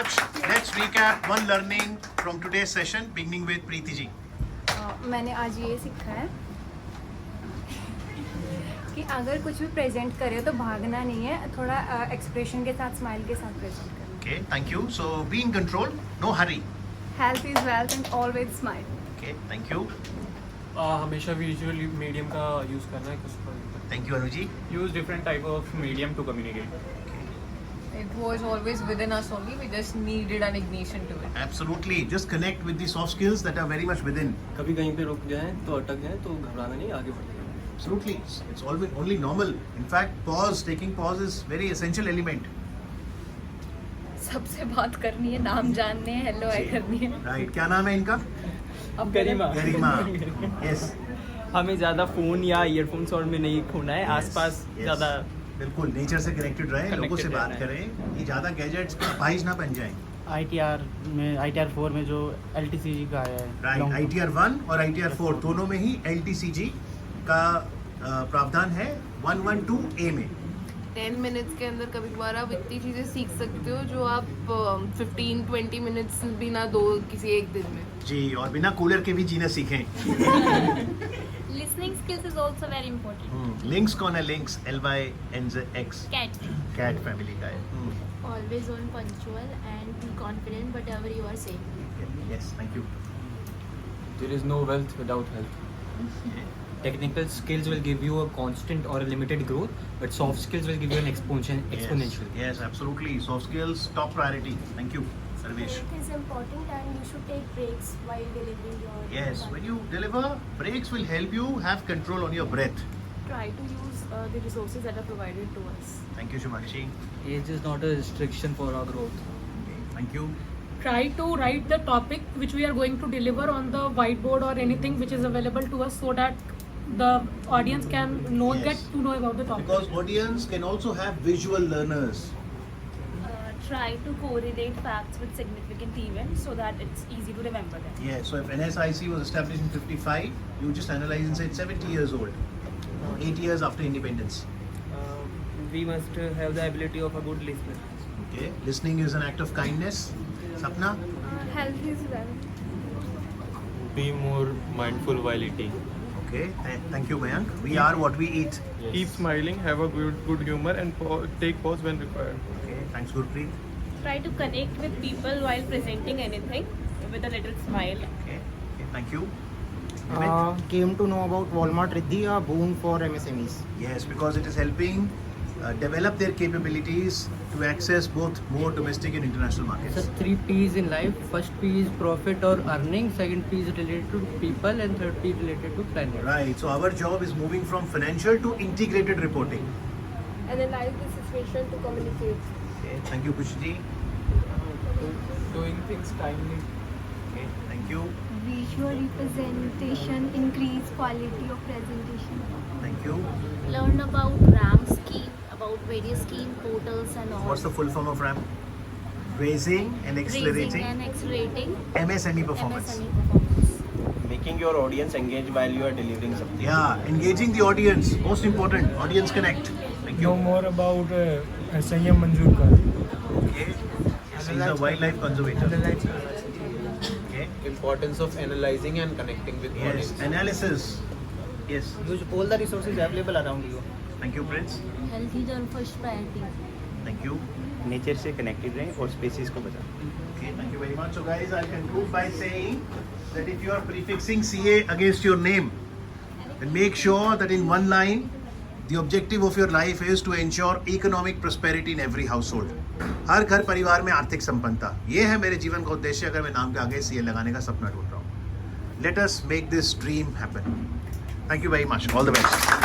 much. Let's recap one learning from today's session, beginning with Preeti ji. मैंने आज ये सीखा है कि अगर कुछ भी प्रेजेंट करे तो भागना नहीं है, थोड़ा एक्सप्रेशन के साथ, स्माइल के साथ प्रेजेंट करना. Okay, thank you. So be in control, no hurry. Health is wealth and always smile. Okay, thank you. हमेशा विजुअल मीडियम का यूज़ करना है कुछ पर. Thank you, Anuji. Use different type of medium to communicate. It was always within us only. We just needed an ignition to it. Absolutely. Just connect with the soft skills that are very much within. कभी कहीं पे रुक जाएं तो अटक जाएं तो घबराना नहीं, आगे बढ़ते हैं. Absolutely. It's always only normal. In fact, taking pause is very essential element. सबसे बात करनी है, नाम जानने हैं, हेलो हाय करनी है. Right. क्या नाम है इनका? अब गरिमा. गरिमा. Yes. हमें ज़्यादा फ़ोन या ईयरफोन्स और में नहीं खोना है. आसपास Yes. ज़्यादा बिल्कुल नेचर से कनेक्टेड रहे, लोगों से Connected बात रहना करें. ये ज़्यादा गैजेट्स पे अपाहिज ना बन जाएं. ITR 4 में जो LTCG का आया है. राइट. ITR 1 और ITR 4 दोनों में ही LTCG का प्रावधान है 112A में. 10 मिनट्स के अंदर कभी कभार आप इतनी चीज़ें सीख सकते हो जो आप 15-20 मिनट्स भी ना दो किसी एक दिन में. जी, और बिना कूलर के भी जीना सीखें. Listening skills is also very important. Lynx कौन है? Lynx LYNZX Cat. Cat family का है. Always on punctual and be confident whatever you are saying. Yes, thank you. There is no wealth without health. Technical skills will give you a constant or a limited growth, but soft skills will give you an exponential. Yes, absolutely. Soft skills top priority. Thank you, Sarvesh. It is important and you should take breaks while delivering your Yes, when you deliver, breaks will help you have control on your breath. Try to use the resources that are provided to us. Thank you, Shumakshi. Age is not a restriction for our growth. Okay, thank you. Try to write the topic which we are going to deliver on the whiteboard or anything which is available to us so that the audience can Yes. get to know about the topic. Because audience can also have visual learners. Try to correlate facts with significant events so that it's easy to remember them. Yeah, so if NSIC was established in 55, you just analyze and say it's 70 years old, 8 years after independence. we must have the ability of a good listener. Okay, listening is an act of kindness. Sapna? Health is wealth. Be more mindful while eating. Okay, thank you, Mayank. We are what we eat. Keep smiling, have a good humor, and take pause when required. Okay, thanks, Gurpreet. Try to connect with people while presenting anything with a little smile. Okay, thank you. Came to know about Walmart Riddhi, a boon for MSMEs. Yes, because it is helping develop their capabilities to access both more domestic and international markets. So 3 P's in life. First P is profit or earning. Second P is related to people, and third P is related to planet. Right, so our job is moving from financial to integrated reporting. Analyze the situation to communicate. Okay, thank you, Kushji. Doing things timely. Okay, thank you. Visual representation increase quality of presentation. Thank you. Learn about RAM scheme, about various scheme portals and all. What's the full form of RAM? Raising and accelerating Raising and accelerating MSME performance. MSME performance. Making your audience engage while you are delivering something. Yeah, engaging the audience, most important. Audience connect. Thank you. more about Sayyam Manzoor Kar. Okay. Yes, he's a wildlife conservator. Okay. Importance of analyzing and connecting with Yes, analysis. Yes. Use all the resources available around you. Thank you, Prince. Health is our first priority. Thank you. Nature से connected रहें और spaces को बचाएं. Okay, thank you very much. So guys, I'll conclude by saying that if you are prefixing CA against your name, then make sure that in one line, the objective of your life is to ensure economic prosperity in every household. हर घर परिवार में आर्थिक संपन्नता, ये है मेरे जीवन का उद्देश्य. अगर मैं नाम के आगे CA लगाने का सपना ढूंढ रहा हूँ. Let us make this dream happen. Thank you very much. All the best.